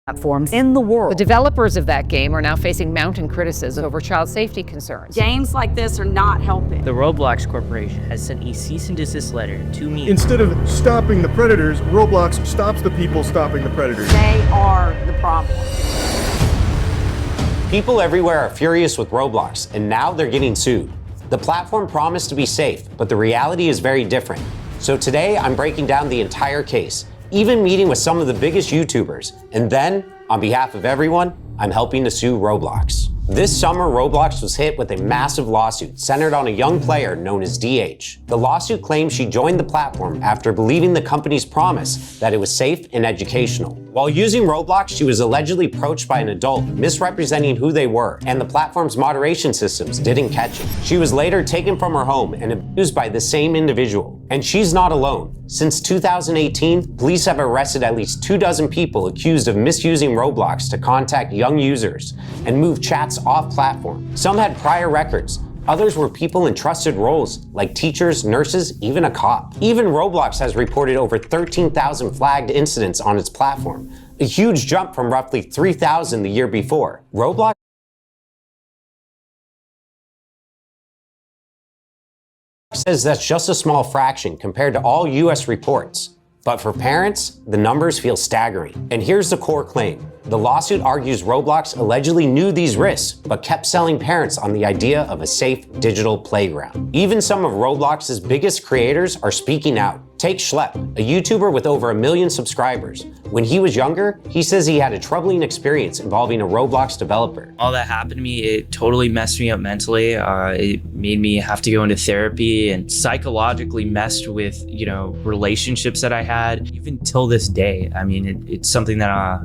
platforms in the world. The developers of that game are now facing mounting criticism over child safety concerns. Games like this are not helping. The Roblox Corporation has sent a cease and desist letter to me. Instead of stopping the predators, Roblox stops the people stopping the predators. They are the problem. People everywhere are furious with Roblox, and now they're getting sued. The platform promised to be safe, but the reality is very different. So today, I'm breaking down the entire case, even meeting with some of the biggest YouTubers. And then, on behalf of everyone, I'm helping to sue Roblox. This summer, Roblox was hit with a massive lawsuit centered on a young player known as DH. The lawsuit claims she joined the platform after believing the company's promise that it was safe and educational. While using Roblox, she was allegedly approached by an adult misrepresenting who they were, and the platform's moderation systems didn't catch it. She was later taken from her home and abused by the same individual. And she's not alone. Since 2018, police have arrested at least 24 people accused of misusing Roblox to contact young users and move chats off platform. Some had prior records. Others were people in trusted roles, like teachers, nurses, even a cop. Even Roblox has reported over 13,000 flagged incidents on its platform, a huge jump from roughly 3,000 the year before. Roblox says that's just a small fraction compared to all US reports. But for parents, the numbers feel staggering. And here's the core claim. The lawsuit argues Roblox allegedly knew these risks, but kept selling parents on the idea of a safe digital playground. Even some of Roblox's biggest creators are speaking out. Take Schlepp, a YouTuber with over 1 million subscribers. When he was younger, he says he had a troubling experience involving a Roblox developer. All that happened to me, it totally messed me up mentally. It made me have to go into therapy and psychologically messed with, relationships that I had. Even till this day, I mean, it's something that,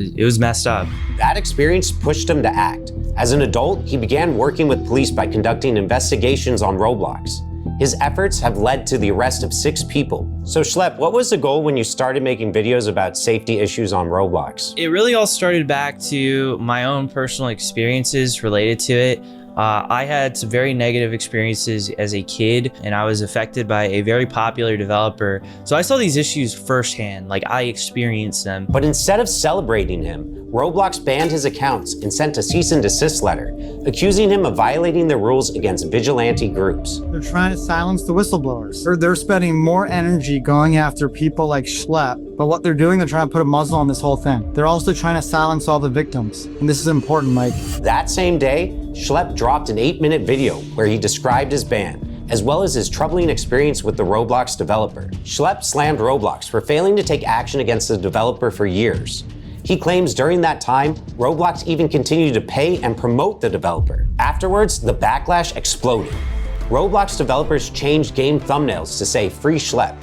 it was messed up. That experience pushed him to act. As an adult, he began working with police by conducting investigations on Roblox. His efforts have led to the arrest of 6 people. So Schlepp, what was the goal when you started making videos about safety issues on Roblox? It really all started back to my own personal experiences related to it. I had some very negative experiences as a kid, and I was affected by a very popular developer. So I saw these issues firsthand, like I experienced them. But instead of celebrating him, Roblox banned his accounts and sent a cease and desist letter, accusing him of violating the rules against vigilante groups. They're trying to silence the whistleblowers. They're spending more energy going after people like Schlepp, but what they're doing, they're trying to put a muzzle on this whole thing. They're also trying to silence all the victims. And this is important, Mike. That same day, Schlepp dropped an 8-minute video where he described his ban, as well as his troubling experience with the Roblox developer. Schlepp slammed Roblox for failing to take action against the developer for years. He claims during that time, Roblox even continued to pay and promote the developer. Afterwards, the backlash exploded. Roblox developers changed game thumbnails to say "Free Schlepp."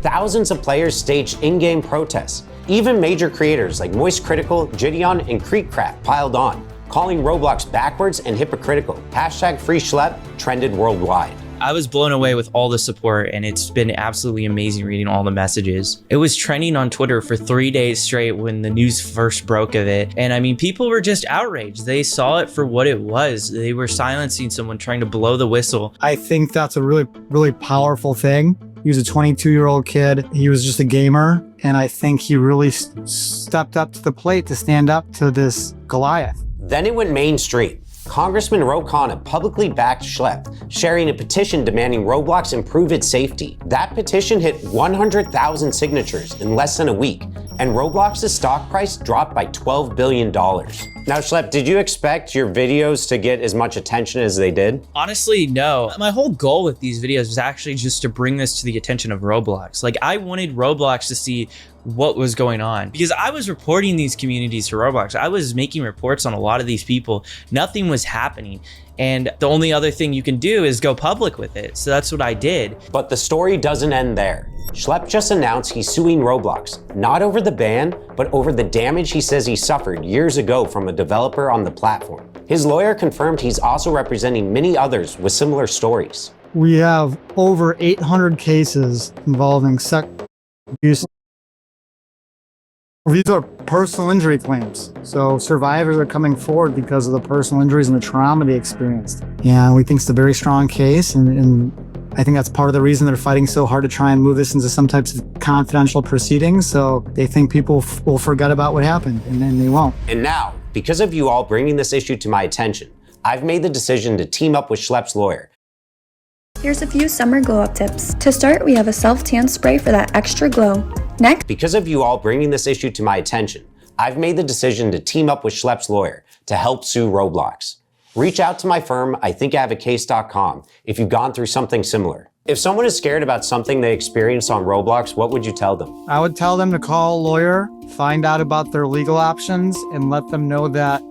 Thousands of players staged in-game protests. Even major creators like Moist Critical, Gideon, and Creekcraft piled on, calling Roblox backwards and hypocritical. #Free Schlepp trended worldwide. I was blown away with all the support, and it's been absolutely amazing reading all the messages. It was trending on Twitter for 3 days straight when the news first broke of it. And I mean, people were just outraged. They saw it for what it was. They were silencing someone trying to blow the whistle. I think that's a really, really powerful thing. He was a 22-year-old kid. He was just a gamer. And I think he really stepped up to the plate to stand up to this Goliath. Then it went mainstream. Congressman Ro Khanna publicly backed Schlepp, sharing a petition demanding Roblox improve its safety. That petition hit 100,000 signatures in less than a week, and Roblox's stock price dropped by $12 billion. Now, Schlepp, did you expect your videos to get as much attention as they did? Honestly, no. My whole goal with these videos was actually just to bring this to the attention of Roblox. Like, I wanted Roblox to see what was going on, because I was reporting these communities to Roblox. I was making reports on a lot of these people. Nothing was happening. And the only other thing you can do is go public with it. So that's what I did. But the story doesn't end there. Schlepp just announced he's suing Roblox, not over the ban, but over the damage he says he suffered years ago from a developer on the platform. His lawyer confirmed he's also representing many others with similar stories. We have over 800 cases involving sex abuse. These are personal injury claims. So survivors are coming forward because of the personal injuries and the trauma they experienced. Yeah, we think it's a very strong case, and I think that's part of the reason they're fighting so hard to try and move this into some types of confidential proceedings. So they think people will forget about what happened, and then they won't. And now, because of you all bringing this issue to my attention, I've made the decision to team up with Schlepp's lawyer. Here's a few summer glow up tips. To start, we have a self-tan spray for that extra glow. Next, Because of you all bringing this issue to my attention, I've made the decision to team up with Schlepp's lawyer to help sue Roblox. Reach out to my firm, IThinkIHaveACase.com, if you've gone through something similar. If someone is scared about something they experienced on Roblox, what would you tell them? I would tell them to call a lawyer, find out about their legal options, and let them know that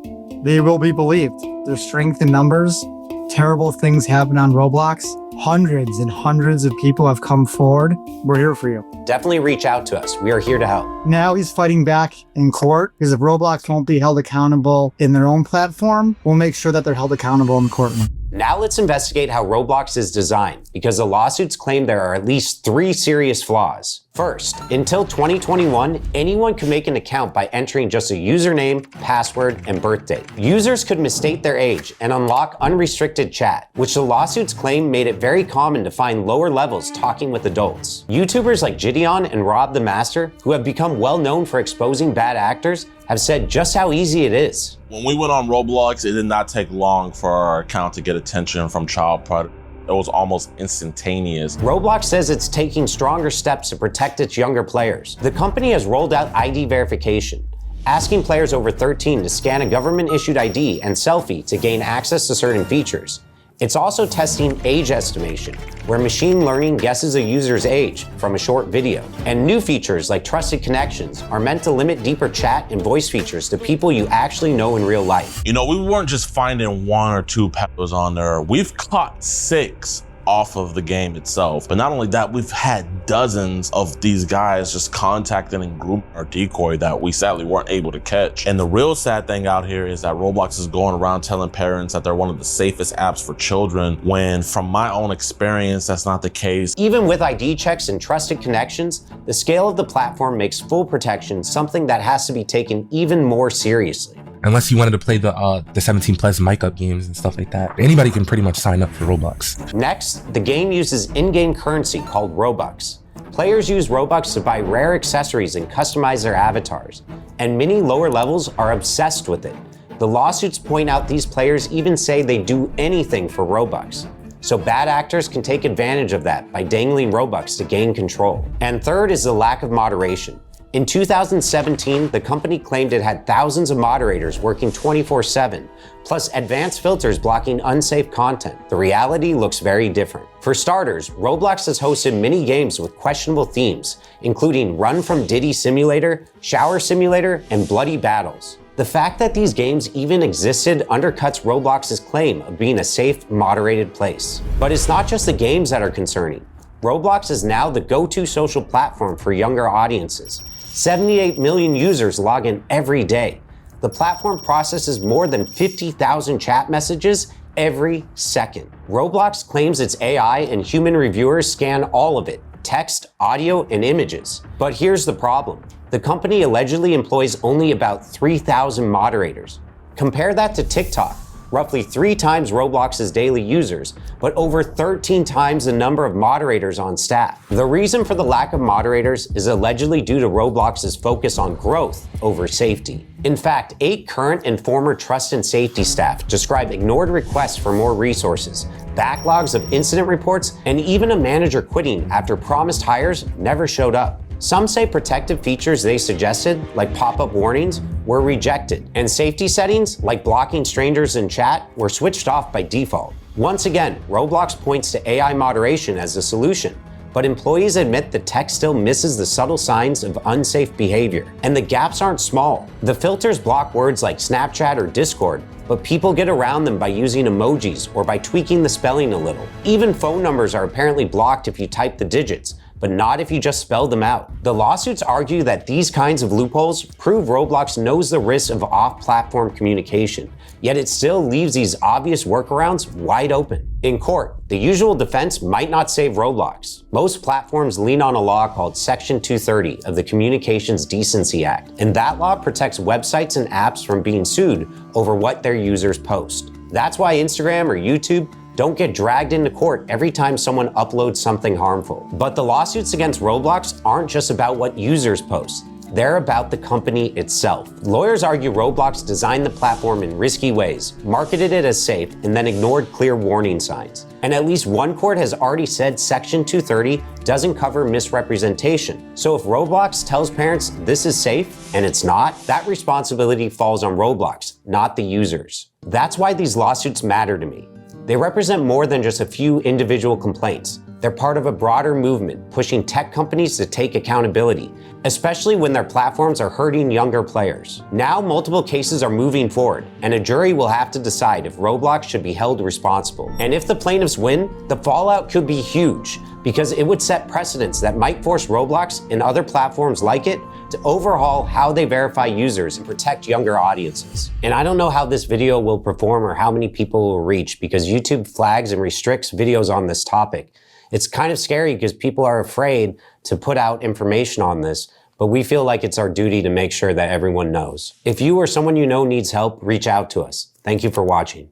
they will be believed. There's strength in numbers. Terrible things happen on Roblox. Hundreds and hundreds of people have come forward. We're here for you. Definitely reach out to us. We are here to help. Now he's fighting back in court because if Roblox won't be held accountable in their own platform, we'll make sure that they're held accountable in the courtroom. Now let's investigate how Roblox is designed, because the lawsuits claim there are at least 3 serious flaws. First, until 2021, anyone could make an account by entering just a username, password, and birthday. Users could misstate their age and unlock unrestricted chat, which the lawsuits claim made it very common to find lower levels talking with adults. YouTubers like Gideon and Rob the Master, who have become well known for exposing bad actors, have said just how easy it is. When we went on Roblox, it did not take long for our account to get attention from child predators. It was almost instantaneous. Roblox says it's taking stronger steps to protect its younger players. The company has rolled out ID verification, asking players over 13 to scan a government-issued ID and selfie to gain access to certain features. It's also testing age estimation, where machine learning guesses a user's age from a short video. And new features like trusted connections are meant to limit deeper chat and voice features to people you actually know in real life. You know, we weren't just finding 1 or 2 peppers on there. We've caught 6 off of the game itself. But not only that, we've had dozens of these guys just contacting and grooming our decoy that we sadly weren't able to catch. And the real sad thing out here is that Roblox is going around telling parents that they're one of the safest apps for children, when from my own experience, that's not the case. Even with ID checks and trusted connections, the scale of the platform makes full protection something that has to be taken even more seriously. Unless you wanted to play the 17 plus mic up games and stuff like that. Anybody can pretty much sign up for Roblox. Next, the game uses in-game currency called Robux. Players use Robux to buy rare accessories and customize their avatars, and many lower levels are obsessed with it. The lawsuits point out these players even say they do anything for Robux. So bad actors can take advantage of that by dangling Robux to gain control. And third is the lack of moderation. In 2017, the company claimed it had thousands of moderators working 24/7, plus advanced filters blocking unsafe content. The reality looks very different. For starters, Roblox has hosted many games with questionable themes, including Run from Diddy Simulator, Shower Simulator, and Bloody Battles. The fact that these games even existed undercuts Roblox's claim of being a safe, moderated place. But it's not just the games that are concerning. Roblox is now the go-to social platform for younger audiences. 78 million users log in every day. The platform processes more than 50,000 chat messages every second. Roblox claims its AI and human reviewers scan all of it, text, audio, and images. But here's the problem. The company allegedly employs only about 3,000 moderators. Compare that to TikTok, roughly 3 times Roblox's daily users, but over 13 times the number of moderators on staff. The reason for the lack of moderators is allegedly due to Roblox's focus on growth over safety. In fact, 8 current and former trust and safety staff describe ignored requests for more resources, backlogs of incident reports, and even a manager quitting after promised hires never showed up. Some say protective features they suggested, like pop-up warnings, were rejected, and safety settings, like blocking strangers in chat, were switched off by default. Once again, Roblox points to AI moderation as the solution, but employees admit the tech still misses the subtle signs of unsafe behavior, and the gaps aren't small. The filters block words like Snapchat or Discord, but people get around them by using emojis or by tweaking the spelling a little. Even phone numbers are apparently blocked if you type the digits, but not if you just spell them out. The lawsuits argue that these kinds of loopholes prove Roblox knows the risks of off-platform communication, yet it still leaves these obvious workarounds wide open. In court, the usual defense might not save Roblox. Most platforms lean on a law called Section 230 of the Communications Decency Act, and that law protects websites and apps from being sued over what their users post. That's why Instagram or YouTube don't get dragged into court every time someone uploads something harmful. But the lawsuits against Roblox aren't just about what users post. They're about the company itself. Lawyers argue Roblox designed the platform in risky ways, marketed it as safe, and then ignored clear warning signs. And at least one court has already said Section 230 doesn't cover misrepresentation. So if Roblox tells parents this is safe and it's not, that responsibility falls on Roblox, not the users. That's why these lawsuits matter to me. They represent more than just a few individual complaints. They're part of a broader movement pushing tech companies to take accountability, especially when their platforms are hurting younger players. Now, multiple cases are moving forward, and a jury will have to decide if Roblox should be held responsible. And if the plaintiffs win, the fallout could be huge, because it would set precedents that might force Roblox and other platforms like it to overhaul how they verify users and protect younger audiences. And I don't know how this video will perform or how many people will reach, because YouTube flags and restricts videos on this topic. It's kind of scary because people are afraid to put out information on this, but we feel like it's our duty to make sure that everyone knows. If you or someone you know needs help, reach out to us. Thank you for watching.